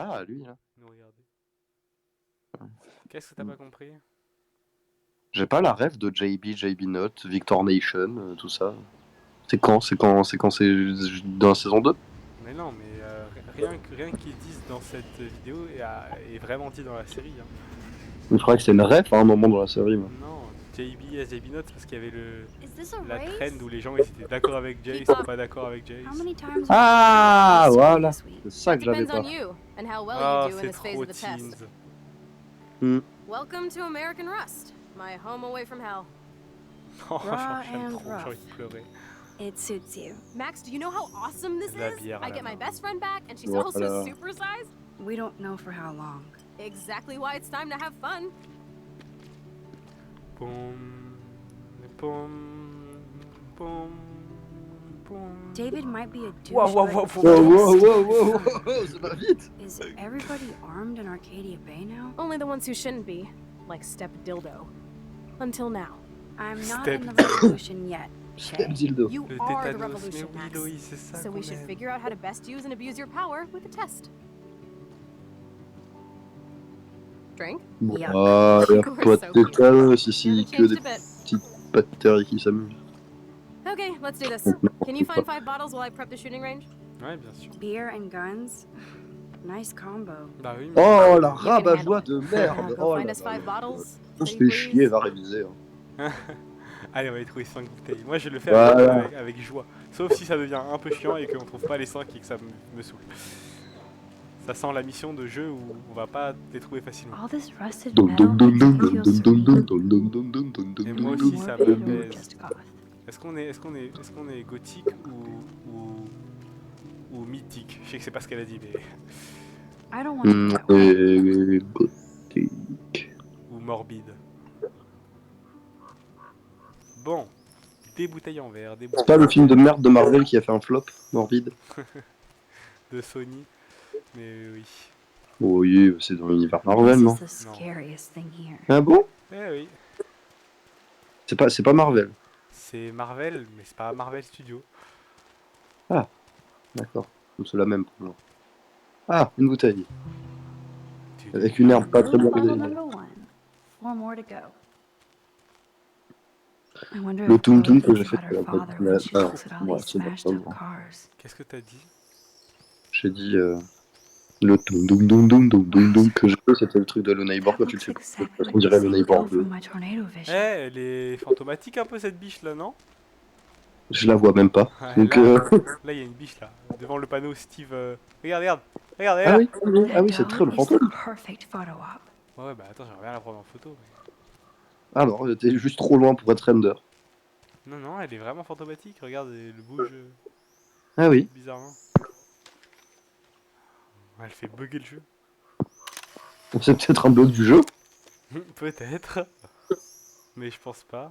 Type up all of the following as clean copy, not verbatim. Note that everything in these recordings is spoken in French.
Ah, lui, là. nous regarder. Qu'est-ce que t'as pas compris? J'ai pas la ref de JB Note, Victor Nation, tout ça. C'est quand c'est dans la saison 2? Mais non, mais rien qu'ils disent dans cette vidéo est vraiment dit dans la série. Hein. Je crois que c'est une ref à un moment dans la série, moi. Non, JB as JB Notes parce qu'il y avait Is this a la trend race? où les gens ils étaient d'accord avec Jace Keep ou up. pas d'accord avec Jace. How many times Ah, are you voilà. this week? C'est ça That que j'avais depends pas. on you and how well Ah, you do in c'est this phase trop of the test. teens. Hmm. Welcome to American Rust, my home away from hell. Oh, Raw j'aime and trop, j'ai rough. envie de pleurer. It suits you. Max, do you know how awesome this La is? bière à I la get my main. best friend back and she's Voilà. also supersized. We don't know for how long. Exactly why it's time to have fun. Boum, boum, boum, boum. David might be a douche, Wow, wow, but wow, Wow, wow. wow, wow, wow, ça va vite. is everybody armed in Arcadia Bay now? Only the ones who shouldn't be, like Step Dildo. Until now. I'm not Step- in the revolution yet, Step Shay. dildo. You Le are the tétanos, mais revolution, oui, Max. Loïs, c'est ça So qu'on we should aime. figure out how to best use and abuse your power with a test. Drink? Bon, Yuck. ah, y a You pas are de so cute. tétanos You ici, haven't que changed des a bit. petites bactéries qui s'amusent. Okay, let's do this. Can you find 5 bottles while I prep the shooting range? Ouais, bien sûr. Beer and guns? Nice combo. Bah oui, mais Oh, la You can rabat-joie handle de it. merde. Go Oh find là us là 5 là. bottles. On se pretty fait chier, please. va réviser. Hein. Allez, on va y trouver 5 bouteilles. Moi, je le fais Voilà. avec joie. Sauf si ça devient un peu chiant et qu'on trouve pas les 5 et que ça me saoule. Ça sent la mission de jeu où on va pas les trouver facilement. All this rusted Dum metal dum dum makes dum me dum feel dum dum dum serene. dum dum dum dum dum Et dum moi dum aussi, dum. ça Morbid me or baise. just goth? Est-ce qu'on est gothique ou mythique? Je sais que c'est pas ce qu'elle a dit, mais. I don't want to be that way. Et gothique. Ou morbide. Bon. Des bouteilles en verre, des C'est bouteilles pas le film de merde de Marvel qui a fait un flop morbide? de Sony. Mais oui. Oh oui, c'est dans l'univers Marvel, This non? is the Non. scariest thing here. Ah bon? Eh oui. C'est pas Marvel. C'est Marvel, mais c'est pas Marvel Studio. D'accord. Donc c'est la même pour moi. Ah, une bouteille. Avec une herbe pas très bien Bottle délivrée. number 1. 4 more to go. I wonder Le if Chloe toum-toum que thinks j'ai fait about pour her la father boîte. when she Ah, looks at all ouais, these c'est smashed up d'accord. cars. Qu'est-ce que t'as dit? J'ai dit le toum doum doum doum doum doum doum que j'ai fait, c'était le truc de le neighbor That quand tu le looks fais. exactly On like the dirait le same neighbor girl 2. from my tornado Eh, vision. elle est fantomatique un peu cette biche là, non? Je la vois même pas. Ouais, Donc, là, il y a une biche là, devant le panneau Steve. Regarde, regarde, regarde, elle est ah là. oui, ah That oui, c'est très dog le is the fantôme. perfect photo op. Ouais, bah attends, j'aimerais bien la prendre en photo. Mais... Alors, t'es juste trop loin pour être render. Non, non, elle est vraiment fantomatique. Regarde, elle bouge Ah oui. bizarrement. Elle fait bugger le jeu. C'est peut-être un bug du jeu. Peut-être. Mais je pense pas.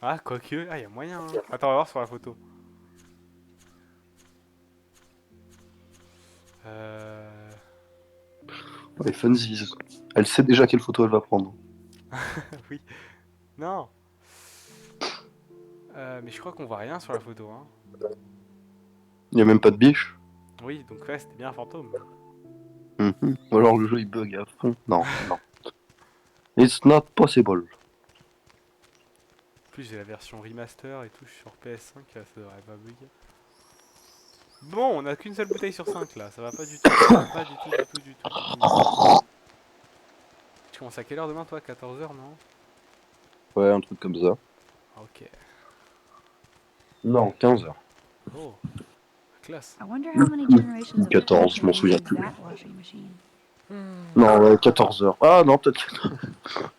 Ah, quoique. Ah, il y a moyen. Hein. Attends, on va voir sur la photo. Ouais, funsies. Elle sait déjà quelle photo elle va prendre. Oui. Non. Mais je crois qu'on voit rien sur la photo. Hein. Il y a même pas de biche. Oui, donc ouais, c'était bien un fantôme. Mhm. Ou alors le jeu il bug à fond. Non, non. It's not possible. En plus, j'ai la version remaster et tout, je suis sur PS5, là, ça devrait pas bugger. Bon, on a qu'une seule bouteille sur 5 là, ça va pas du tout. Ça va pas du tout, du tout, du tout, du tout. Tu commences à quelle heure demain toi? 14h non? Ouais, un truc comme ça. Ok. Non, 15h. Oh, classe. I wonder how many generations of 14, je m'en people souviens using plus. that washing machine. Non, ouais, 14h. Ah non, peut-être 14h.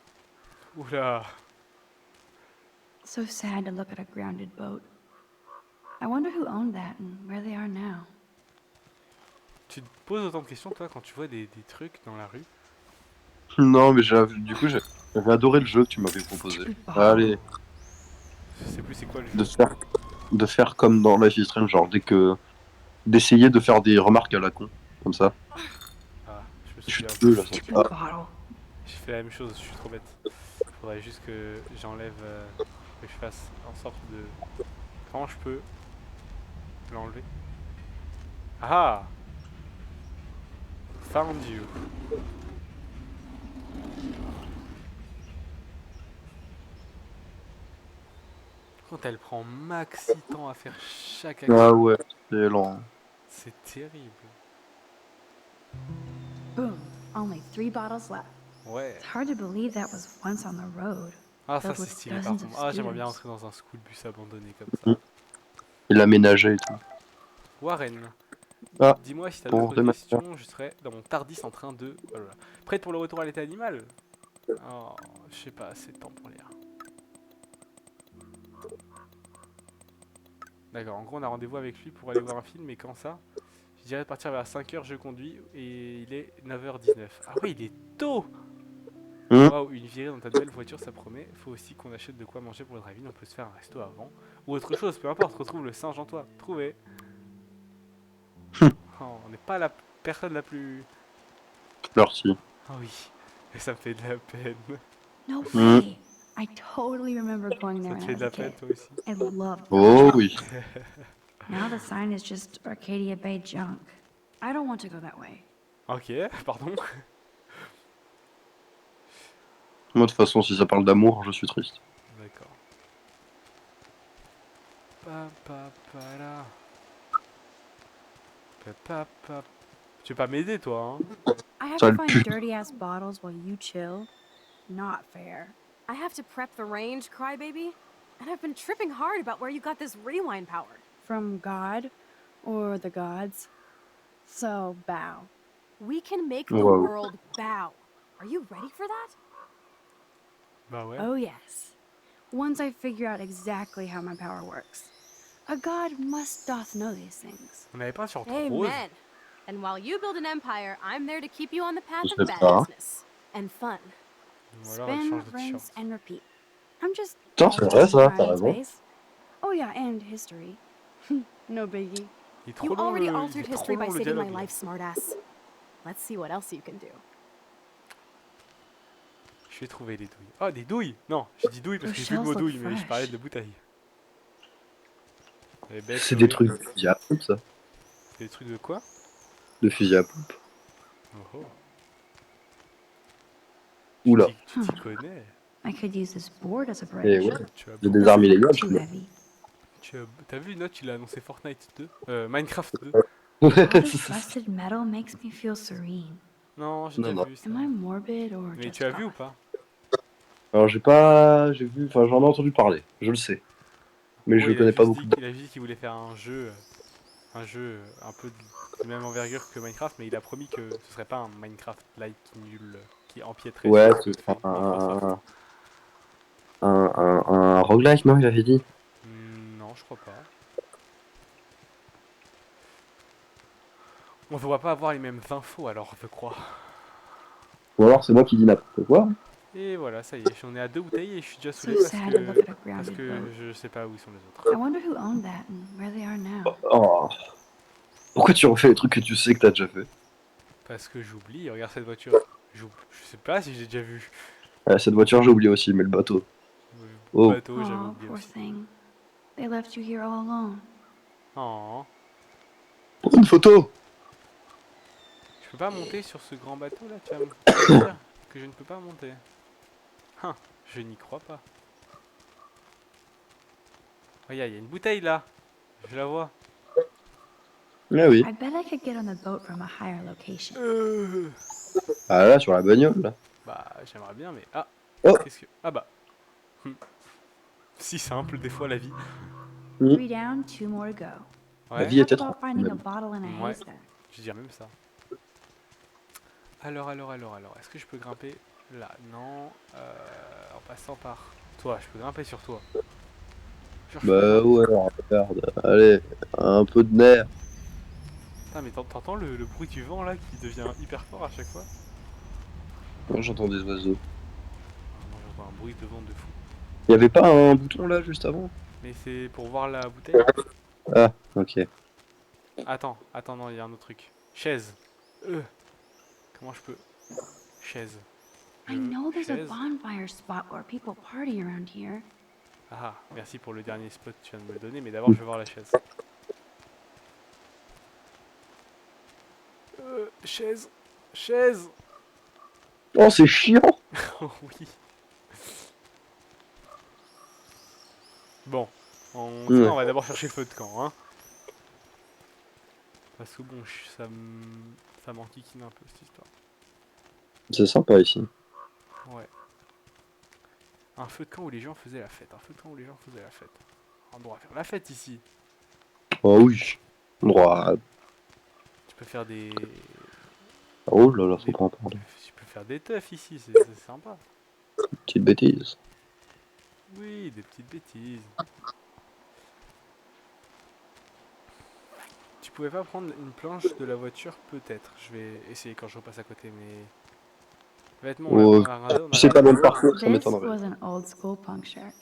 Oula. So sad to look at a grounded boat. I wonder who owned that and where they are now. Tu te poses autant de questions toi quand tu vois des trucs dans la rue? Non, mais du coup, j'avais adoré le jeu que tu m'avais proposé. Allez, Je sais plus c'est quoi le de jeu. faire comme dans Life is Strange, genre d'essayer de faire des remarques à la con, comme ça. Ah, je me Je suis souviens. deux là, ça. Stupid Ah, bottle. J'ai fait la même chose, je suis trop bête. Faudrait juste que j'enlève, que je fasse en sorte de... Comment je peux l'enlever? Ah! Found you. Quand elle prend maxi temps à faire chaque action, Ah ouais, c'est lent. c'est terrible. Boom. Only 3 bottles left. Ouais. It's hard to believe that was once on the road. Ah, ça Filled c'est with stylé par dozens of contre. Ah, j'aimerais bien students. entrer dans un school bus abandonné comme Mm. ça. Il l'a ménagé et tout. Warren, Ah, dis-moi si t'as bon, d'autres c'est ma- questions, je serai dans mon Tardis en train de... Oh là là. Prête pour le retour à l'état animal? Oh, je sais pas, assez de temps pour lire. D'accord, en gros on a rendez-vous avec lui pour aller voir un film, et quand ça? Je dirais de partir vers 5h, je conduis, et il est 9h19. Ah ouais, il est tôt! Hmm. Waouh, une virée dans ta nouvelle voiture, ça promet. Faut aussi qu'on achète de quoi manger pour le drive-in, on peut se faire un resto avant. Ou autre chose, peu importe, retrouve le singe en toi. Trouvé. Oh, on n'est pas la personne la plus... Merci. Ah oui, et ça me fait de la peine. No Mm. way. I totally remember going there Ça te when I fait de was a la peine kid. toi aussi? I loved Oh going. oui. Now the sign is just Arcadia Bay junk. I don't want to go that way. Ok, pardon. Moi, de toute façon, si ça parle d'amour, je suis triste. D'accord. Papapara. Papapap. Tu veux pas m'aider toi, hein? I have Ça to le find pue. dirty ass bottles while you chill. Not fair. I have to prep the range, crybaby. And I've been tripping hard about where you got this rewind power. From God or the gods. So bow. We can make the Wow. world bow. Are you ready for that? Bah ouais. Oh yes. Once I figure out exactly how my power works. A god must doth know these things. On avait pas sur Rose. Amen. And while you build an empire, I'm there to keep you on the path Je of sais pas. badassness and fun. Ou alors elle Spin, change de rinse, t-shirt. and repeat. I'm just Putain, c'est vrai ça, t'as time and raison. space. Oh yeah, and history. No biggie. Il est trop You long already il altered est trop history by long le saving my dialogue. life, smartass. Let's see what else you can do. Je vais trouver des douilles. Oh, des douilles! Non, j'ai dit douilles parce que Those j'ai plus le mot shells look douille, mais je parlais fresh. de bouteilles. Elle est bête, C'est Chloé. des trucs de fusil à pompe, ça. C'est des trucs de quoi? De fusil à pompe. Oh oh. Oula. Tu t'y connais. I could use this board as a Et bridge. ouais. Tu as, J'ai Doesn't des armes look illégales. too mais- heavy. T'as vu, Note, il a annoncé Fortnite 2? Minecraft 2. All this rusted metal makes me feel serene. Non, j'ai Non, déjà non. vu ça. Am I morbid or Mais just tu as vu ou off? pas? Alors j'ai pas, j'ai vu, enfin j'en ai entendu parler, je le sais, mais Ouais, je connais pas beaucoup. Il a juste dit qu'il voulait faire un jeu un peu de même envergure que Minecraft, mais il a promis que ce serait pas un Minecraft-like nul qui empiéterait Ouais, sur ce ce que sera fait Microsoft. un roguelike, non, il avait dit. Non, je crois pas. On ne doit pas avoir les mêmes infos alors, je crois. Ou alors c'est moi qui dis n'importe quoi. Et voilà, ça y est, j'en ai à 2 bouteilles et je suis déjà So saoulé parce sad to look at a grounded que boat. je sais pas où ils sont les autres. I wonder who owned that and where they are now. Oh. Pourquoi tu refais les trucs que tu sais que t'as déjà fait? Parce que j'oublie, regarde cette voiture. Je sais pas si j'ai déjà vu. Cette voiture j'ai oublié aussi, mais le bateau. Le Oh. bateau, j'avais Oh, oublié poor aussi. thing. They left you here all alone. Oh. Prends une photo. Je peux pas monter sur ce grand bateau là, tu vas me dire que je ne peux pas monter. Hein, je n'y crois pas. Regarde, il y a une bouteille là. Je la vois. Ah oui. I bet I could get on the boat from a higher location. Ah là sur la bagnole là. Bah, j'aimerais bien, mais ah. Oh. Qu'est-ce que. Ah bah. Si simple des fois la vie. 3 down, 2 more to go. La Ouais, vie Talk était about trop. finding a bottle in a Ouais. haystack. je dirais même ça. Alors, est-ce que je peux grimper là? Non. En passant par toi, je peux grimper sur toi. Genre, je peux Bah grimper. ouais, regarde. Allez, un peu de nerf. Putain, mais t'entends le bruit du vent là qui devient hyper fort à chaque fois? Moi j'entends des oiseaux. Moi j'entends un bruit de vent de fou. Y avait pas un bouton là juste avant? Mais c'est pour voir la bouteille? Ah, ok. Attends, non, il y a un autre truc. Chaise. Comment je peux? Chaise. I know there's a Chaise. bonfire spot where people party around here. Ah, merci pour le dernier spot que tu viens de me donner, mais d'abord je vais voir la chaise. Chaise. Chaise. Oh, c'est chiant. Oh oui. Bon, Ouais. on va d'abord chercher le feu de camp, hein. Parce que bon, ça m'enquiquine un peu cette histoire. C'est sympa ici. Ouais. Un feu de camp où les gens faisaient la fête. Un feu de camp où les gens faisaient la fête. On doit faire la fête ici. Oh oui. Droit. Tu peux faire des. Oh là là, faut des... pas en parler. Tu peux faire des teufs ici, c'est sympa. Petite bêtise. Oui, des petites bêtises. Tu pouvais pas prendre une planche de la voiture, peut-être. Je vais essayer quand je repasse à côté, mais. Vêtements, Oh, on a regardé, on a c'est pas dans regardé. le parcours, ça This m'étonnerait. was an old school punk shirt.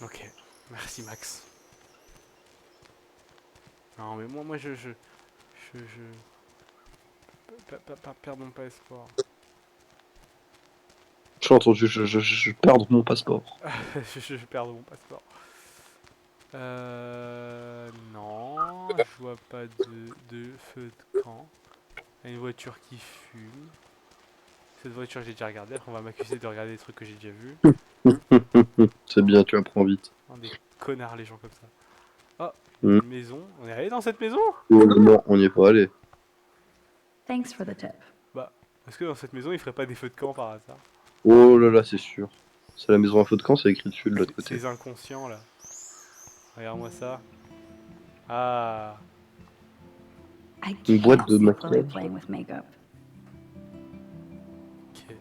Ok, merci Max. Non mais moi je perdons pas espoir. J'ai entendu, je perdre mon passeport. je perds mon passeport. Non, je vois pas de feu de camp. Il y a une voiture qui fume. Cette voiture j'ai déjà regardé, après on va m'accuser de regarder des trucs que j'ai déjà vus. C'est bien, tu apprends vite. Oh, des connards les gens comme ça. Oh, Hmm. une maison. On est allé dans cette maison? Oh, non, on n'y est pas allé. Thanks for the tip. Bah, est-ce que dans cette maison il ferait pas des feux de camp par hasard? Oh là là, c'est sûr. C'est la maison à feu de camp, c'est écrit dessus de l'autre côté. Ces inconscients là. Regarde-moi ça. Ah, I Une boîte can't de see Chloe maquillage. playing with makeup. ok.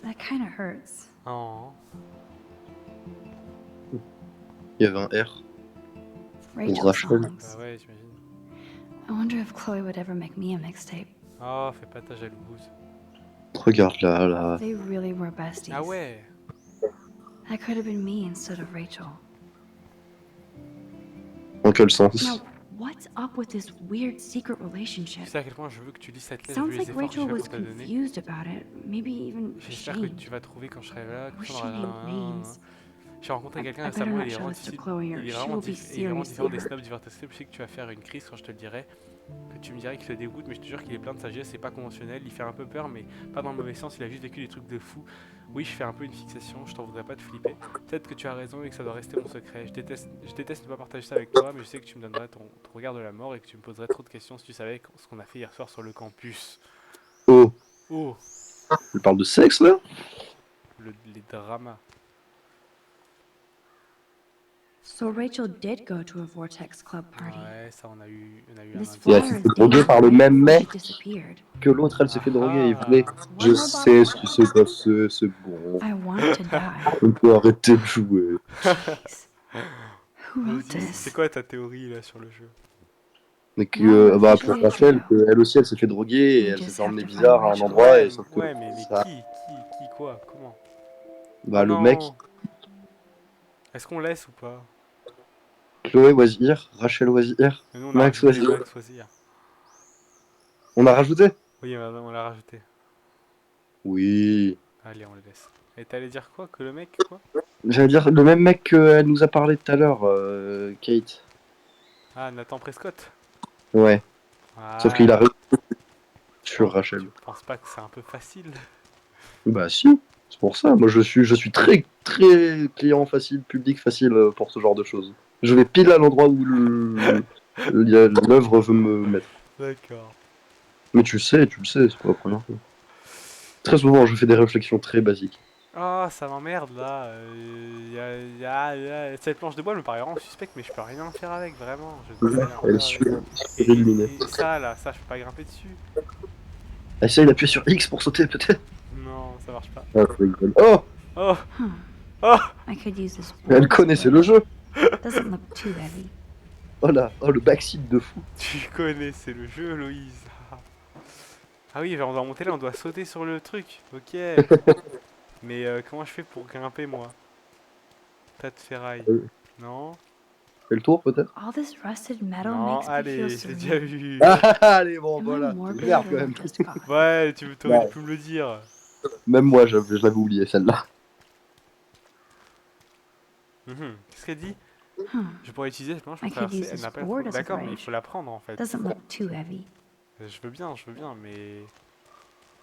That kind of hurts. Oh. Il y avait un R. Rachel Rachel. Bah songs. ouais, j'imagine. I wonder if Chloe would ever make me a mixtape. Oh, fais pas ta jalouse. Regarde là, là. They really were besties. Ah ouais. That could have been me instead of Rachel. En quel sens? Now, what's up with this weird secret Tu relationship? sais à quel point je veux que tu lises cette lettre Sounds vu les like efforts que Rachel tu was vas t'a donné. confused about it, maybe even J'espère que ashamed. tu vas trouver quand je serai là. I Que wish tu she auras- knew names. J'ai rencontré quelqu'un I better récemment, not il est show vraiment this to difficile. Chloe or Il est she vraiment, will be il est vraiment seriously différent des hurt. snaps du Vertastel. Je sais que tu vas faire une crise quand je te le dirai. Que tu me dirais qu'il te dégoûte, mais je te jure qu'il est plein de sagesse, c'est pas conventionnel. Il fait un peu peur, mais pas dans le mauvais sens. Il a juste vécu des trucs de fou. Oui, je fais un peu une fixation, je t'en voudrais pas te flipper. Peut-être que tu as raison et que ça doit rester mon secret. Je déteste ne pas partager ça avec toi, mais je sais que tu me donnerais ton regard de la mort et que tu me poserais trop de questions si tu savais ce qu'on a fait hier soir sur le campus. Oh, Oh, il parle de sexe là? les dramas. So Rachel did go to a Vortex Club party. Ouais, ça on a eu un This indice. Et elle flyer s'est is fait droguer dated par le right même before she mec disappeared. que l'autre, elle s'est fait droguer et Ah. voulait. One Je more sais bottle? ce qui s'est passé, c'est bon. I want to die. On peut arrêter de jouer. Jeez. Who wrote Vas-y, c'est this? quoi ta théorie là sur le jeu? Mais que, No, bah, officially pour Rachel, trio. que elle aussi, elle s'est fait droguer et We elle s'est just fait have emmener to find bizarre à un Rachel. endroit et Ouais, sauf que. ouais, mais ça- qui, quoi, comment? Bah, Oh le non. mec, Est-ce qu'on laisse ou pas? Chloé Oisir, Rachel Oisir, Mais nous on a Max rajouté Oisir. Max Oisir. On a rajouté? Oui, on l'a rajouté. Oui. Allez, on le laisse. Et t'allais dire quoi? Que le mec, quoi? J'allais dire le même mec qu'elle nous a parlé tout à l'heure, Kate. Ah, Nathan Prescott. Ouais. Sauf qu'il a Ouais. réussi sur Rachel. Tu penses pas que c'est un peu facile? Bah si, c'est pour ça. Moi je suis très très client facile, public facile pour ce genre de choses. Je vais pile à l'endroit où l'œuvre veut me mettre. D'accord. Mais tu le sais, c'est pas la première fois. Très souvent je fais des réflexions très basiques. Ah, ça m'emmerde là. Cette planche de bois me paraît vraiment suspecte, mais je peux rien en faire avec, vraiment. Je ne sais rien Elle est faire avec. surilluminée. Et ça là, ça je peux pas grimper dessus. Essaye d'appuyer sur X pour sauter peut-être. Non, ça marche pas. Ah, je rigole. Oh, Oh, Hmm. oh, I could use this. elle board connaissait split. le jeu. Doesn't look too heavy. Oh là, oh le backseat de fou. tu connais, c'est le jeu, Loïse. Ah oui, on doit monter là, on doit sauter sur le truc. Ok. Mais comment je fais pour grimper moi? Tas de ferraille. Non, Fais le tour peut-être. All this rusted metal non, makes me allez, feel j'ai déjà surreal. vu. Allez bon Am I voilà. morbid Regarde or quand même. just odd? Ouais, t'aurais Ouais. pu me le dire. Même moi je l'avais oublié celle-là. Qu'est-ce qu'elle dit? Je pourrais utiliser cette planche pour I could traverser. use Elle this n'a pas. board as a D'accord, mais il bridge. faut la prendre en fait. Doesn't look too heavy. Je veux bien, mais.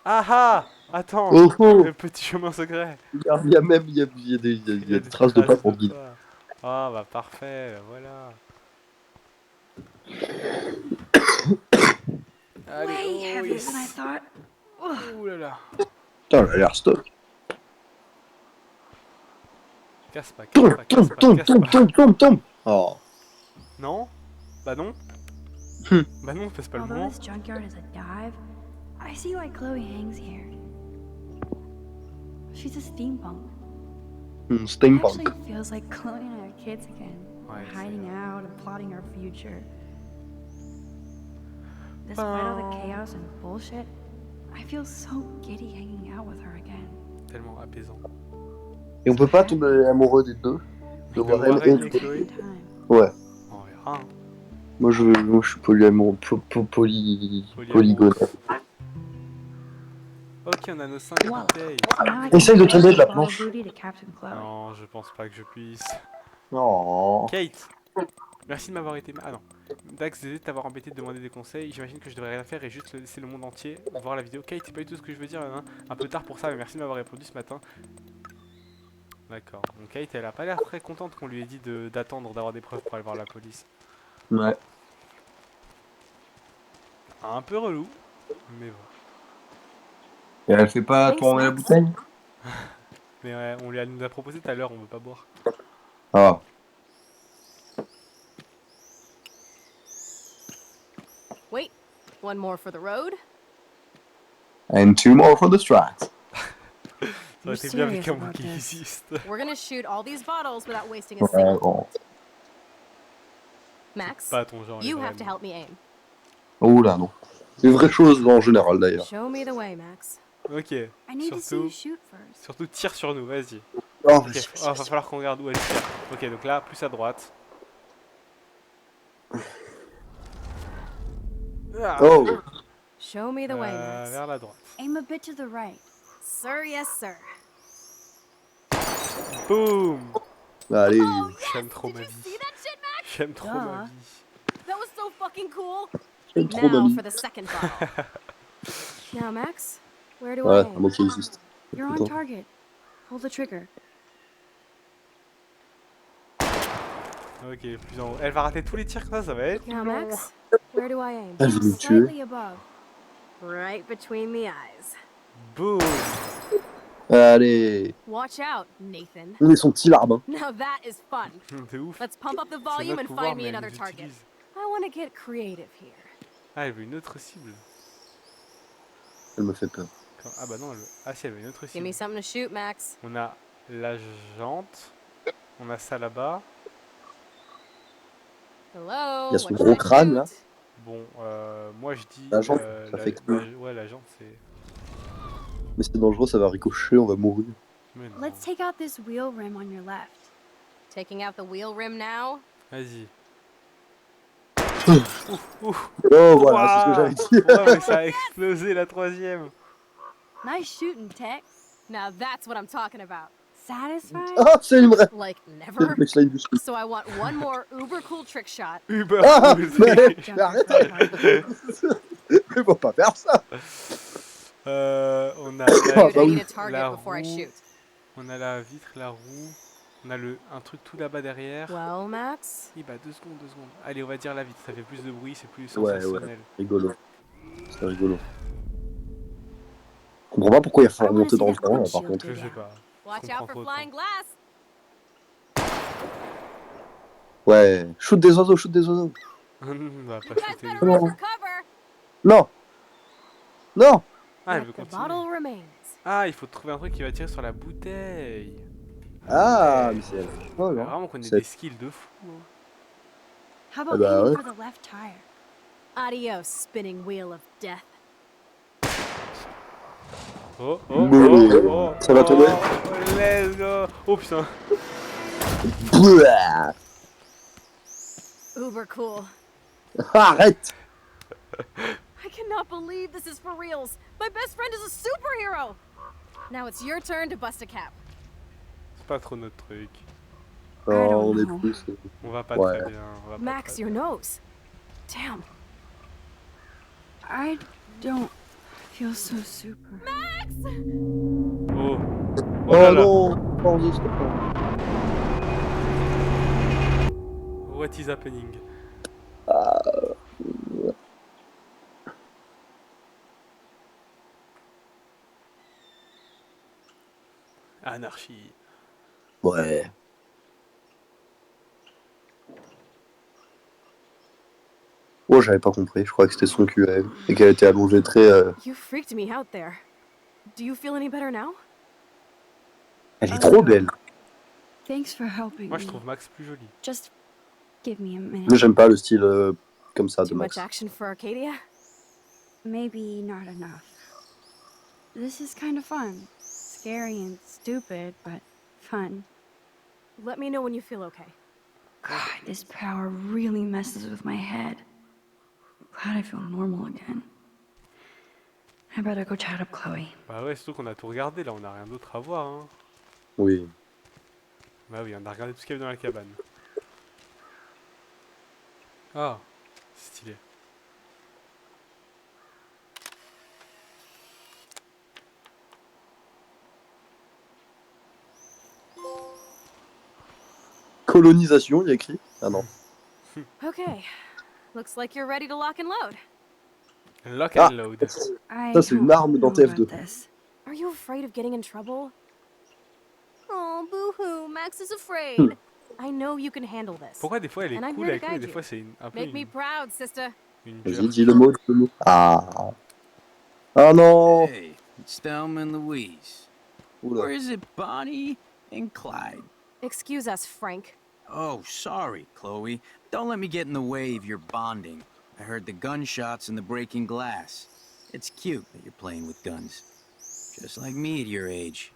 Ah ah! Attends! Oh oh. Le petit chemin secret! Regarde, il y a même il y a des, il y a- il y a des traces de pas pour guide. pas. Ah bah parfait, voilà. Allez, Way oh heavier than I yes! thought. Ugh. Ouh là là! Putain, elle a l'air stock. Casse pas, casse Tombe, pas, casse tombe, pas, tombe, casse tombe, pas. tombe, tombe, tombe. Oh. Non? Bah non? Bah non, c'est pas le Although moment. this junkyard is a dive, I see why Chloe hangs here. She's a steampunk. It Steampunk. actually feels like Chloe and I are kids again. Ouais, We're c'est hiding vrai. out and plotting our future. Despite all the chaos and bullshit, I feel so giddy hanging out with her again. Tellement apaisant. Et on peut pas tomber amoureux des deux. De Warren Warren et et de... Chloé. Time. Ouais. On verra. Hein. Moi je suis polyamoureux. Polygonal. Ok, on a nos 5 Voila. bouteilles. So now I can Essaye de pass tomber de la the bottle planche. booty to Captain Chloe. Non, je pense pas que je puisse. Oh. Kate! Merci de m'avoir été. Ah non. Dax, désolé de t'avoir embêté de demander des conseils. J'imagine que je devrais rien faire et juste laisser le monde entier voir la vidéo. Kate, c'est pas du tout ce que je veux dire. Hein. Un peu tard pour ça, mais merci de m'avoir répondu ce matin. D'accord. Donc Kate, elle a pas l'air très contente qu'on lui ait dit d'attendre d'avoir des preuves pour aller voir la police. Ouais. Un peu relou, mais bon. Et elle fait pas Thanks, tourner la Max. bouteille? Mais ouais, nous a proposé tout à l'heure, on veut pas boire. Ah. Wait, one more for the road. And 2 more for the strats. Ça aurait été bien avec un mot qui existe. We're gonna shoot all these bottles without wasting a Ouais, single. bon. Max, Pas ton genre. les you vrais have to mots. help me aim. Oh là, non. Les vraies choses en général d'ailleurs. Show me the way, Max. Ok. I need to see you Surtout, shoot first. surtout tire sur nous, vas-y. Oh, Ok, va falloir qu'on regarde où elle tire. Ok, donc là, plus à droite. Ah, oh. Show me the way, Max. vers la droite. Aim a bit to the right. Sir, yes, sir. Boum! Allez. Oh, yes! J'aime trop Did ma you vie. see that shit, Max? J'aime trop ma Duh. vie. That was so fucking cool. J'aime trop Now mamie. for the second bottle. Now, Max, where do Ouais, I un mot aim? qui existe. You're on Putain. target. Pull the trigger. Ok, plus en haut. Elle va rater tous les tirs comme ça va être. Now, long. Max, where do I aim? Elle veut me tuer. Slightly above. Right between the eyes. Boum! Allez. Watch out, Nathan. On est son petit larbe. Now that is fun. De ouf. Let's pump up the C'est volume notre and pouvoir, find me mais elle another nous target. utilise. I want to get creative here. Ah, elle veut une autre cible. Elle me fait peur. Ah bah non, elle veut... Ah si, elle veut une autre Give cible. me something to shoot, Max. On a la jante. On a ça là-bas. Hello. Il y a son what gros should I crâne, là. shoot? Bon, moi je dis... La jante, ça fait que- ouais, la jante c'est... Mais c'est dangereux, ça va ricocher, on va mourir. Mais non. Let's take out this wheel rim on your left. Taking out the wheel rim now. Vas-y. Oh voilà, c'est ce que j'avais dit. Ouais, mais ça a explosé la troisième. Nice shooting, Tex. Now that's what I'm talking about. Satisfied? Ah, c'est une vraie. Like never. Mec, là, il me suit. So I want one more uber cool trick shot. Uber Ah, cool. mais arrêtez. Mais faut pas faire ça. On a Dude, bah I oui. need a target La before I roue. shoot. On a la vitre, la roue. On a un truc tout là-bas derrière. Well, Max. Oui, bah 2 secondes, 2 secondes. Allez, on va dire la vitre, ça fait plus de bruit, c'est plus Ouais, sensationnel. Rigolo. C'est rigolo. Je comprends pas pourquoi il faut I wanna remonter see dans le that temps, là, windshield par contre. Je go sais down. pas. Watch comprends out for trop, flying toi. glass. Ouais, shoot des oiseaux, shoot des oiseaux. On va You pas guys shooter. better run for cover. Non. Non. Ah, elle But veut the continuer. bottle remains. Ah, il faut trouver un truc qui va tirer sur la bouteille. Ah, mais c'est elle. Oh, non. Vraiment qu'on ait C'est- des skills de fou. Hein. How about bah aiming ouais. for the left tire? Adios, spinning wheel of death. Oh, Ça va tomber. Let's go. Oh putain. Bouah. Uber cool. Arrête. I cannot believe this is for reals. My best friend is a superhero. Now it's your turn to bust a cap. C'est pas trop notre truc. don't on est know. plus. On va pas Ouais. très bien. On va pas Max, très your bien. nose. Damn. I don't feel so super. Oh. Oh Oh là là. non, force de stop. What is happening? Anarchie. Ouais. Oh, j'avais pas compris. Je crois que c'était son cul à elle. Et qu'elle était allongée très. You freaked me out there. Do you feel any better now? Elle est trop belle. Thanks for helping Moi, je me. trouve Max plus joli. Just give me a minute. Mais j'aime pas le style comme ça de Too much Max. action for Arcadia? Maybe not enough. This is kind of fun. Scary and stupid, but fun. Let me know when you feel okay. God, this power really messes with my head. Glad I feel normal again. I better go chat up Chloe. Bah ouais, surtout qu'on a tout regardé là, on a rien d'autre à voir. Hein. Oui. Bah oui, on a regardé tout ce qu'il y avait dans la cabane. Ah, stylé. Colonisation, il y a écrit. Ah non. Okay. Looks like you're ready to lock and load. Lock Ah, and load. I ça c'est une don't arme dans know TF2. about this. Are you afraid of getting in trouble? Oh, boo-hoo. Max is afraid. I know you can handle this. Pourquoi des fois elle est And I'm cool here to avec nous et guide des you. fois c'est un peu Make me proud, sister. une Vas-y, jerk. dis le mot, dis le mot. Ah. Ah non. Hey, it's Thelma and Louise. Oula. Or is it Bonnie and Clyde? Excuse us, Frank. Oh, sorry, Chloe. Don't let me get in the way of your bonding. I heard the gunshots and the breaking glass. It's cute that you're playing with guns. Just like me at your age.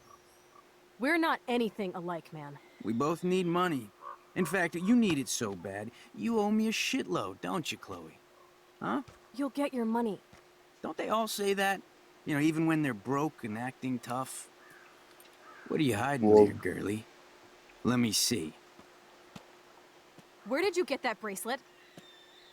We're not anything alike, man. We both need money. In fact, you need it so bad, you owe me a shitload, don't you, Chloe? Huh? You'll get your money. Don't they all say that? You know, even when they're broke and acting tough? What are you hiding Whoa. there, girlie? Let me see. Where did you get that bracelet?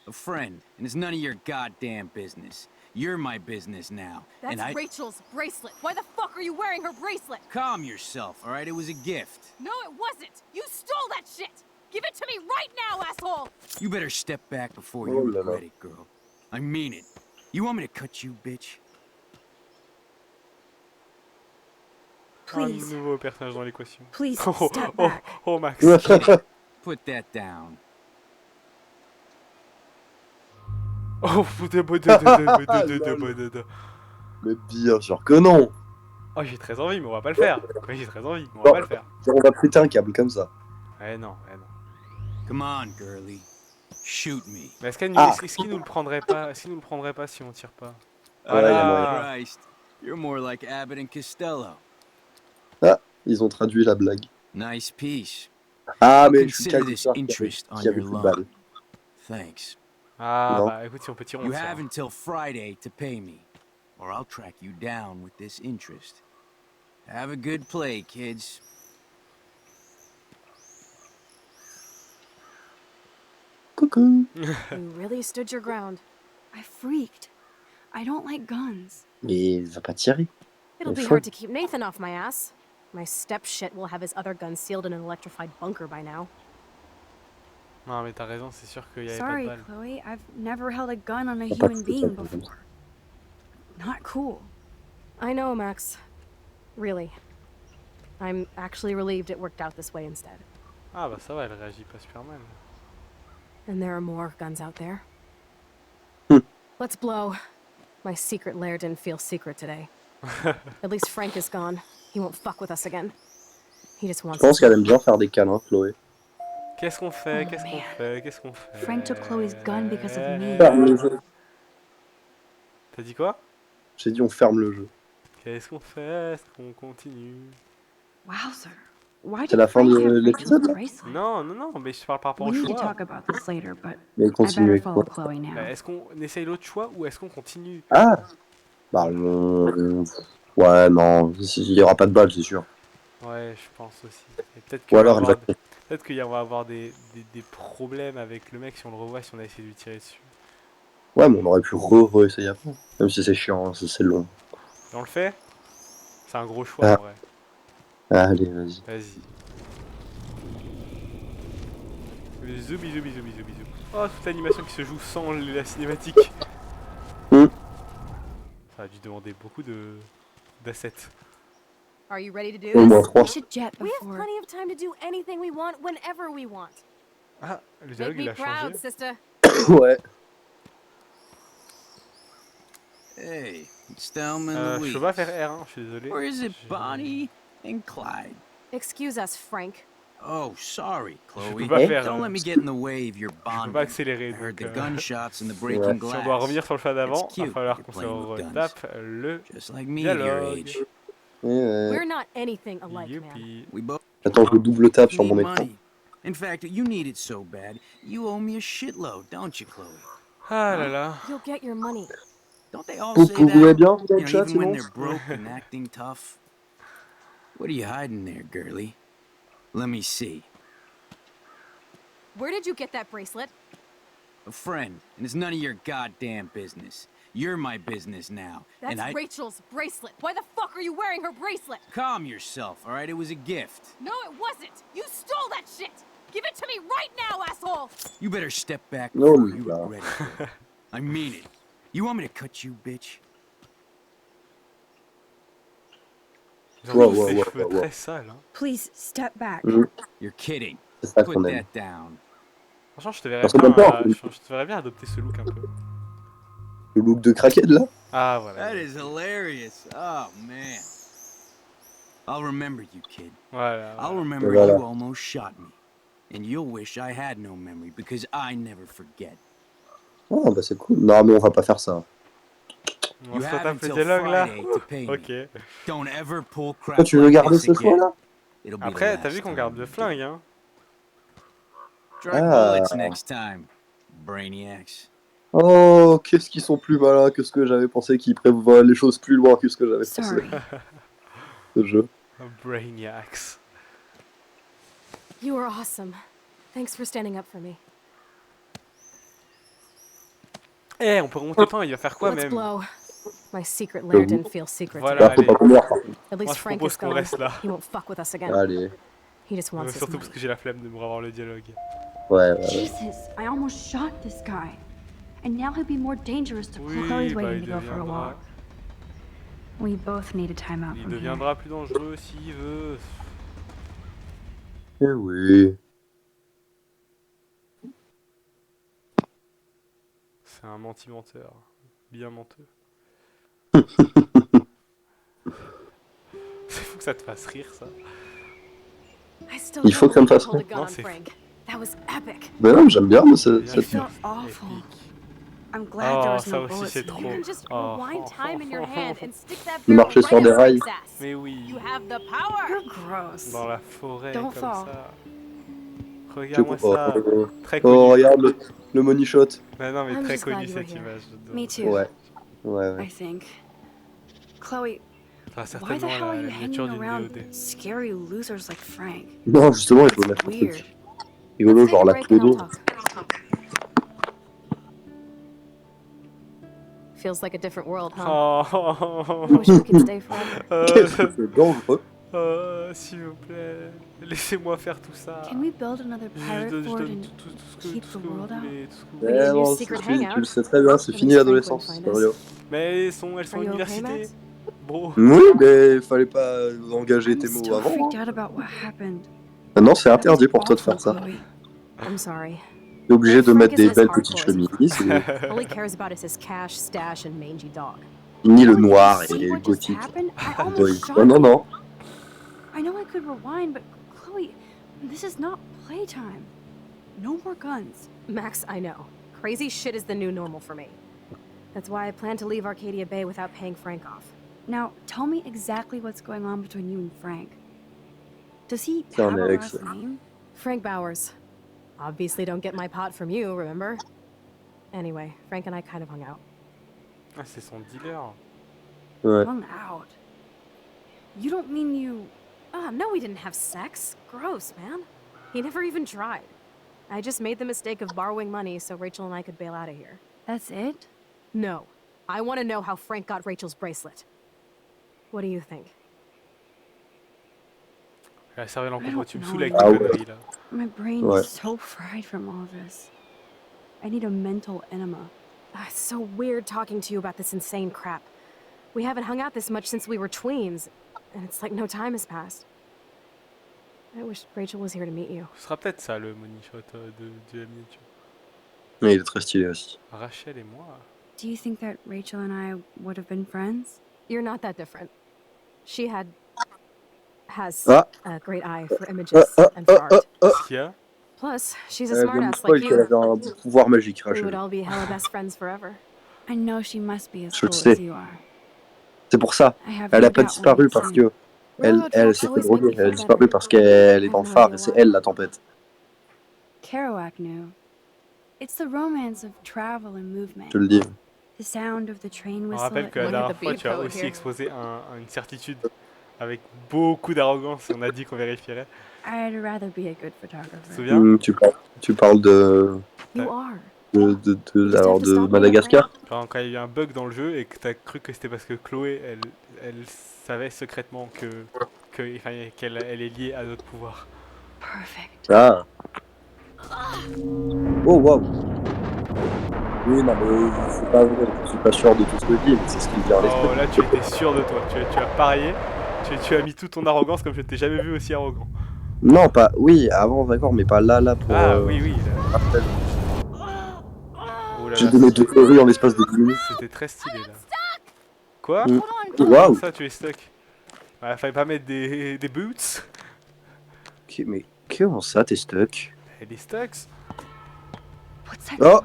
A friend, and it's none of your goddamn business. You're my business now. That's and I... Rachel's bracelet. Why the fuck are you wearing her bracelet? Calm yourself, alright? It was a gift. No, it wasn't. You stole that shit. Give it to me right now, asshole. You better step back before Oh you la la. regret it, girl. I mean it. You want me to cut you, bitch? Un Please, nouveau personnage dans l'équation. please Oh, step oh, back. oh, Max. Put that down. Oh, Mais bien sûr que non. Oh, j'ai très envie, mais on va pas le faire. Oui, j'ai très envie, mais on Non. va pas le faire. On va péter un câble comme ça. Eh non, eh non. Come on, girlie. Shoot me. Mais est-ce qu'il Ah. nous le prendrait pas, est-ce qu'il nous le prendrait pas si on tire pas? Ouais, y a moyen. Voilà. Christ. You're more like Abbott and Costello. Ils ont traduit la blague. Nice piece. Ah, mais je suis Consider le this cas interest on qui avait your plus de loan. balles. Thanks. Ah Non. bah écoute, si on peut tirer, on You tire. have until Friday to pay me, or I'll track you down with this interest. Have a good play, kids. Coucou. You really stood your ground. I freaked. I don't like guns. Mais va pas tirer. It'll be Fuck. hard to keep Nathan off my ass. My step shit will have his other guns sealed in an electrified bunker by now. Non mais t'as raison, c'est sûr qu'il y avait Sorry, pas de balle. Chloe. I've never held a gun on a Faut pas human que being ça before. Not cool. I know, Max. Really. I'm actually relieved it worked out this way instead. Ah bah ça va, elle réagit pas super mal. And there are more guns out there. Hmm. Let's blow. My secret lair didn't feel secret today. At least Frank is gone. He won't fuck with us again. He just Je wants pense us qu'elle aime bien faire des câlins, Chloé. Qu'est-ce qu'on fait? Oh, Qu'est-ce qu'on man. fait? Qu'est-ce qu'on fait? Frank took Chloe's gun because of me. Ferme le jeu. T'as dit quoi? J'ai dit on ferme le jeu. Qu'est-ce qu'on fait? Est-ce qu'on continue? Wowzer. Why C'est did la fin Frank de have Rachel's l'épisode, là bracelet? Non, non, non, mais je parle par rapport We au need to choix. talk about this later, but Mais I continue better avec follow quoi? Chloe now. Est-ce qu'on essaye l'autre choix ou est-ce qu'on continue? Ah. Bah ouais non, il y aura pas de balle c'est sûr. Ouais, je pense aussi. Et peut-être Ou qu'il va alors elle va. avoir... Peut-être qu'on va avoir des problèmes avec le mec si on le revoit, si on a essayé de lui tirer dessus. Ouais, mais on aurait pu re-essayer après. Même si c'est chiant, hein, c'est long. Et on le fait? C'est un gros choix Ah. en vrai. Allez, vas-y. Vas-y. Bisous, bisous, bisous, bisous, bisous. Oh, toute l'animation qui se joue sans la cinématique. Hmm. Ça a dû demander beaucoup d'assets. Are you ready to do Au moins this? 3. We should jet We have before. plenty of time to do anything we want whenever we want. Ah, le Make dialogue il me a changé. proud, sister. Ouais. Hey, it's Thelma and Je Louise. peux pas faire R1, je suis désolé. Or is it J'ai- Bonnie and Clyde? Excuse us, Frank. Oh, sorry, Je Chloe. peux pas faire. Don't let me get in the way of your Je peux bonding. pas I accélérer. heard Donc, the gunshots and the Ouais. breaking si glass. on doit revenir sur le choix d'avant, It's il va cute falloir that qu'on you're se playing with guns. retape le Just like me at your dialogue. age. Ouais. We're not anything alike, man. Youpi. We both Attends, je le double tape sur need mon écran. money. In fact, you need it so bad. You owe me a shitload, don't you, Chloe? Ah là là. You'll get your money. Don't they all Vous say pouvez that? bien dans You le know, chat, even c'est when bon? they're broke and acting tough. What are you hiding there, girlie? Let me see. Where did you get that bracelet? A friend, and it's none of your goddamn business. You're my business now, That's and I Rachel's bracelet. Why the fuck are you wearing her bracelet? calm yourself. All right, it was a gift. No, it wasn't. You stole that shit. Give it to me right now, asshole. You better step back No, before you no. regret it. Chloe. I mean it. You want me to cut you, bitch? Ils ont Wow, tous wow, des wow, cheveux wow, wow. très sales. Hein. Please step back. You're kidding. C'est ça Put qu'on aime. that down. Franchement, je te verrais Parce que bien, maintenant, je te verrais bien adopter ce look un peu. Le look de crackhead là. Ah voilà. That is hilarious. Oh, man. I'll remember you, kid. Voilà. I'll voilà. remember Voilà. you almost shot me. And you'll wish I had no memory because I never forget. Oh bah c'est cool. Non mais on va pas faire ça. On You se have retape le until dialogue là. Friday to pay me. Ok. Don't ever pull crap Toi tu veux like garder this ce choix again. là? It'll be Après, the t'as vu last qu'on time garde you le do. flingue, hein. Try Ah. bullets next time, Brainiacs. Oh, qu'est-ce qu'ils sont plus malins que ce que j'avais pensé, qu'ils prévoient les choses plus loin que ce que j'avais pensé. Sorry. Ce jeu. Brainiacs. You were awesome. Thanks for standing up for me. Eh, on peut remonter le temps, il va faire quoi Let's même? blow. My secret lair didn't feel secret Voilà. Là, today. faut pas qu'on meure par contre. At Moi, least je Frank propose is qu'on gone. reste là. He won't fuck with us again. Allez. He just wants his Surtout money. parce que j'ai la flemme de me revoir le dialogue. Ouais. Jesus, I almost shot this guy. And now he'll be more dangerous to Oui, Chloe's bah, waiting il to go for a deviendra, walk. We both need a timeout il from here. deviendra plus dangereux s'il veut. Eh oui. C'est un menti-menteur. Bien menteux. C'est fou que ça te fasse rire, ça. I still Il faut can't que ça me believe fasse you pulled a rire. gun Non, on c'est Frank. That was epic. Ben non, j'aime bien moi, cette. Bien It sûr. felt awful. Épique. I'm glad there Oh, was ça no aussi, bullets c'est in trop. here. You can just Oh. rewind time in your hand and stick that Il barrel marchait right sur up des rails. Frank's ass. Mais oui. You have the power. You're gross. Dans la forêt, Don't comme fall. ça. Je Regarde-moi oh, ça. Très oh, connu. regarde le money shot. Non, mais I'm très just glad connu you were cette here. image. Me too. Ouais. Ouais, I ouais. think. Chloe, Enfin, why the certainement hell are la you hanging miniature d'une around VOD. scary losers like Frank? Non, justement, il faut It's mettre un weird. truc rigolo, Let's take genre a la break and I'll clodo. talk. Feels like a different world, huh? Oh, I wish we could stay forever. Qu'est-ce que c'est dangereux. S'il vous plaît, laissez-moi faire tout ça. Can we build another Je pirate donne fort and tout ce keep que the vous world out? voulez, tout ce que vous We need voulez. a new non, secret tu hangout. le sais très bien, c'est At fini least Frank l'adolescence, wouldn't c'est find us. rien. Mais elles sont Are à you okay, l'université. Max? Bon. Oui, mais fallait pas engager I'm tes mots still avant. freaked Hein. out about what happened. Maintenant, c'est That was interdit pour toi de awful, faire ça. Chloe. I'm sorry. T'es obligé de Frank mettre des isn't as belles petites hardcore as you chemises, All he cares about is his cash, stash, and mangy dog. ni le Chloe, noir see et what just gothique. happened? I Boy. almost shot Non, non, you. non. I know I could rewind, but Chloe, this is not playtime. No more guns. Max, I know. Crazy shit is the new normal for me. That's why I plan to leave Arcadia Bay without paying Frank off. Now, tell me exactly what's going on between you and Frank. Does he C'est un have a ex. last name? Frank Bowers. Obviously don't get my pot from you, remember? Anyway, Frank and I kind of hung out. Ah, c'est son dealer. Ouais. Hung out. You don't mean you... Ah, no, we didn't have sex. Gross, man. He never even tried. I just made the mistake of borrowing money so Rachel and I could bail out of here. That's it? No. I want to know how Frank got Rachel's bracelet. What do you think? La cervelle en I combo, don't tu me know. saoules avec Ah tes ouais. conneries là. My brain Ouais. is so fried from all this. I need a mental enema. It's so weird talking to you about this insane crap. We haven't hung out this much since we were tweens, and it's like no time has passed. I wish Rachel was here to meet you. Ce sera peut-être ça le money shot de la miniature. Mais il est très stylé aussi. Rachel et moi. Do you think that Rachel and I would have been friends? You're not that different. She has Ah. a great eye for images and for art. Qu'est-ce qu'il y a? Plus, she's a Elle vient de me smartass spoil like qu'elle avait you. un pouvoir magique, We would Rachel. all be hella best friends forever. I know she must be as Je le cool sais. as you are. C'est pour ça. I have Elle no a pas doubt disparu we'll parce meet que Railroad elle tracks s'est fait always make droguer. me Elle a feel disparu better. parce qu'elle est dans le I have no phare idea et c'est why. elle la tempête. Kerouac knew. It's the romance of travel and movement. Je te le dis. The sound of the train On whistle rappelle at que la night. dernière the fois beep tu as code aussi here. exposé une certitude avec beaucoup d'arrogance et on a dit qu'on vérifierait. I'd rather be a good Tu te photographer. souviens? Tu parles de, You are. alors de Madagascar. Quand il y a eu un bug dans le jeu et que t'as cru que c'était parce que Chloé elle savait secrètement qu'elle est liée à d'autres pouvoirs. Perfect. Ah. Oh wow. Oui, non, mais c'est pas vrai. Je suis pas sûr de tout ce que je dis, mais c'est ce qui me vient à l'esprit. Oh là tu étais sûr de toi, tu as parié, tu as mis toute ton arrogance comme je t'ai jamais vu aussi arrogant. Non, pas. Oui, avant, d'accord, mais pas là pour. Ah oui oui. Rappel. Oh là J'ai là, donné 2 théories en l'espace de 10 minutes. c'était très stylé là. Quoi? Mm. Comment Waouh. ça tu es stuck? Ouais, fallait pas mettre des boots. Ok, mais comment ça, t'es stuck? Elle est stuck. What's that Oh. noise?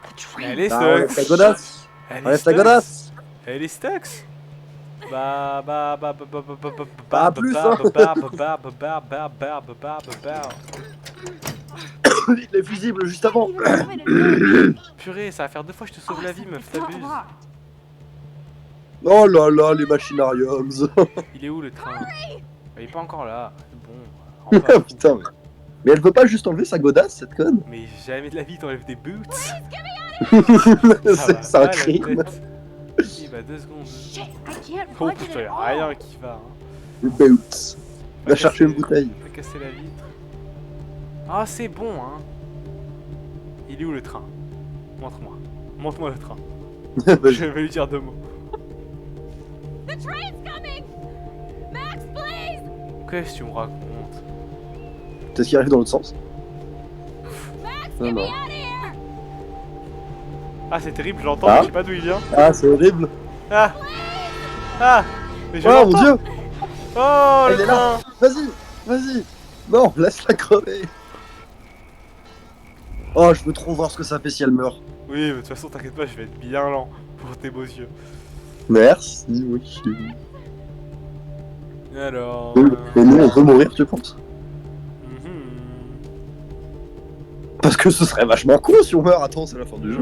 The train. Elle est Bah, enlève ta stuck. godasse. Elle est Enlève ta stuck. godasse. Elle est stuck. Bah Pas plus, hein. Il est fusible juste avant. Purée, ça va faire 2 fois que je te sauve la vie, meuf, t'abuses. Oh là là, les machinariums. Il est où le train? Il est pas encore là. Bon, on va. Putain, mais elle veut pas juste enlever sa godasse, cette conne. Mais jamais de la vie t'enlèves des boots. C'est un crime. Il va 2 secondes. Shit, I can't Oh budget putain, at y'a all. rien qui va. Hein. Boots. Va chercher une bouteille. Va casser la vitre. Ah, c'est bon, hein. Il est où le train? Montre-moi. Montre-moi le train. Vas-y. Je vais lui dire 2 mots. The train's coming! Max, please! Qu'est-ce que tu me racontes? Peut-être qu'il arrive dans l'autre sens. Max, Non, non. out of here! Ah, c'est terrible, je l'entends, Ah. mais je sais pas d'où il vient. Ah, c'est horrible. Ah! Ah! Mais je Oh mon l'entends. dieu. Oh, Elle le est là. train! Vas-y, vas-y. Non, laisse-la crever. Oh, je veux trop voir ce que ça fait si elle meurt. Oui, mais de toute façon, t'inquiète pas, je vais être bien lent pour tes beaux yeux. Merci, oui. Alors. Et nous, on veut mourir, tu penses? Mhm. Parce que ce serait vachement con si on meurt. Attends, c'est la fin du jeu.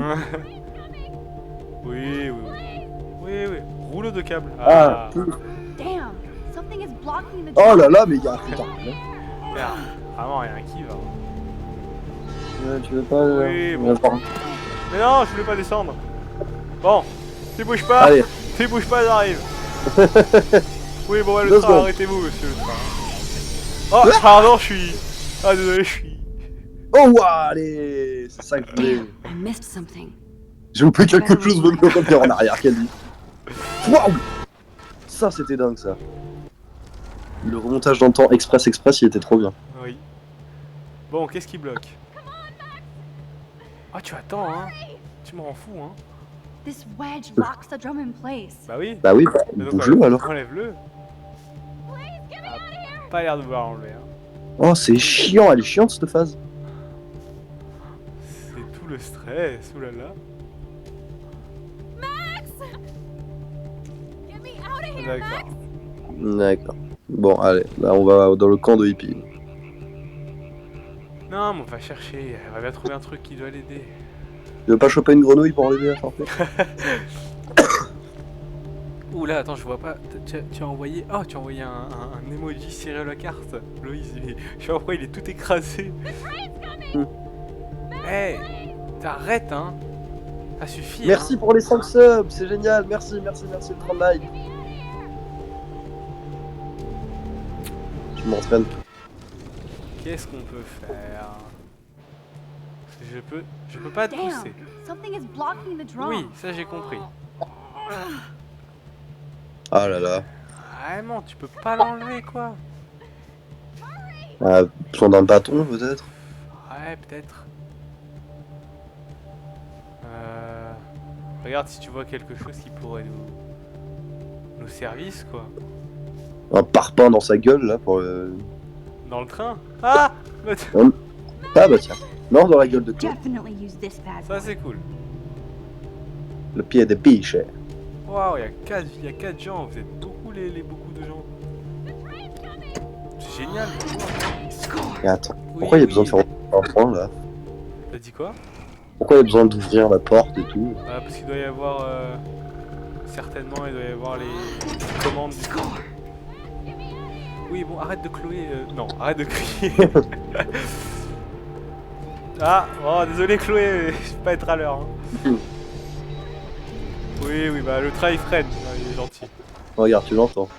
Oui, oui, oui. Oui, oui. Rouleau de câble. Ah, Damn, something is blocking the oh là là, mais il y a un putain. Merde, vraiment rien qui va. Tu veux pas Oui, bon. Mais non, je voulais pas descendre. Bon, tu bouges pas. Allez, Tu bouges pas, j'arrive. Oui, bon, ouais, le Deux train, secondes. arrêtez-vous, monsieur le train. Oh, pardon, je suis. Ah, désolé, je suis. oh ouah, allez, c'est ça que je voulais. I missed something. J'ai loupé quelque chose, veut me revenir en arrière, qu'elle dit. Waouh, ça c'était dingue ça. Le remontage dans le temps express, il était trop bien. Oui. Bon, qu'est-ce qui bloque? Ah, tu attends, hein. Tu m'en fous, hein. This wedge locks the drum in place. Bah oui. Bah oui, Mais donc, bouge-le alors. enlève-le. Pas l'air de vouloir enlever, hein. Oh, c'est chiant, elle est chiante cette phase. C'est tout le stress, oulala. Get me out of here, D'accord. D'accord. Bon, allez, là on va dans le camp de hippie. Non, mais on va chercher. Elle va bien trouver un truc qui doit l'aider. Tu veux pas choper une grenouille pour l'aider à chanter? Oula, attends, je vois pas. Tu as envoyé. Oh, tu as envoyé un emoji serré la carte. Loïs, je sais pas pourquoi il est tout écrasé. Hey, t'arrêtes, hein. Ça suffit. Merci hein. pour les 5 subs, c'est génial. Merci, merci, merci le 30 likes. Je m'entraîne. Qu'est-ce qu'on peut faire? Parce que je peux pas te pousser. Something is blocking the drum. Oui, ça j'ai compris. Ah là là. Vraiment, tu peux pas l'enlever quoi. Ah, besoin d'un bâton peut-être. Ouais, peut-être. Regarde si tu vois quelque chose qui pourrait nous servir, quoi. Un parpaing dans sa gueule là pour Dans le train. Ah Ah bah tiens. Non, dans la gueule de Claude. Definitely use this bad Ça boy. c'est cool. Le pied des biches. Waouh, il y a 4 gens, vous êtes beaucoup beaucoup de gens. C'est génial. Et attends, Oui, pourquoi il y a oui. besoin de faire un point là? T'as dit quoi? Pourquoi il y a besoin d'ouvrir la porte et tout? Parce qu'il doit y avoir certainement il doit y avoir les commandes du coup. Oui bon arrête de clouer non arrête de crier. Ah oh désolé Chloé, je vais pas être à l'heure. Hein. Oui bah le train il freine, il est gentil. Regarde, tu l'entends.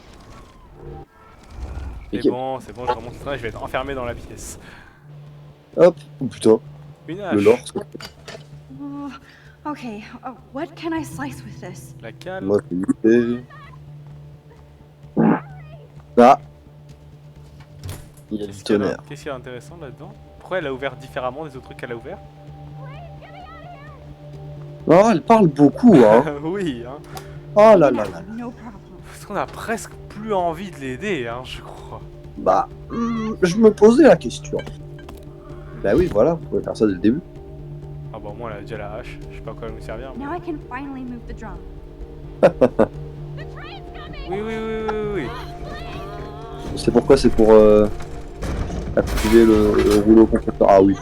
C'est bon, je remonte le train et je vais être enfermé dans la pièce. Hop, oh putain, Une le hache, lore. Okay, what can I slice with this? la cale. Moi, c'est l'idée. Ah, il y a du Qu'est-ce qu'il y a tonnerre. Qu'est-ce qu'il y a d'intéressant là-dedans? Pourquoi elle a ouvert différemment des autres trucs qu'elle a ouvert? Oh, elle parle beaucoup, hein. Oui, hein. Oh là là là. No problem. Parce qu'on a presque plus envie de l'aider, hein, je crois. Bah, je me posais la question. Bah oui, voilà, vous pouvez faire ça dès le début. Ah bah moi elle a déjà la hache, je sais pas à quoi elle nous servir. Mais... Now I can finally move the drum. Oui. C'est pourquoi c'est pour activer le rouleau compresseur. Ah oui,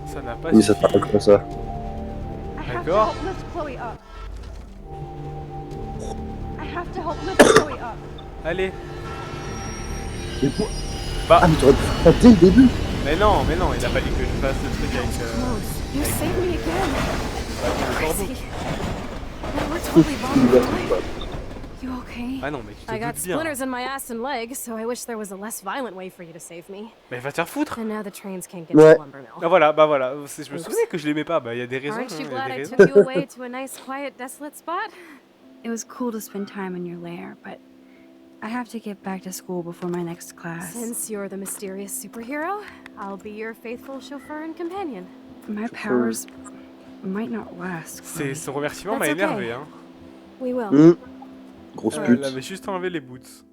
Ça n'a pas oui, ça suffi. s'appelle comme ça. I have to D'accord. help lift Chloe up. I have to help lift Chloe up. Allez. Mais pour... Bah. Ah, mais t'aurais pu faire ça dès le début. Mais non, il a fallu que je fasse le truc avec Close. You saved me again. le corbeau. Crazy. Now we're totally bonded. You okay? Ah non mais tu te I got doutes bien. splinters in my ass and legs, so I wish there was a less violent way for you to save me. Mais va te faire foutre. And now the trains can't get Ouais. to Lumbermill. Ah voilà, bah voilà. Je me Oops. souvenais que je l'aimais pas, bah il y a des raisons. Aren't you hein, glad y a I des raisons. took you away to a nice, quiet, desolate spot? It was cool to spend time in your lair, but I have to get back to school before my next class. Since you're the mysterious superhero, I'll be your faithful chauffeur and companion. My powers might not last. C'est Chloe. son remerciement m'a That's okay. énervé hein. We will. Grosse Elle pute. avait juste enlevé les boots.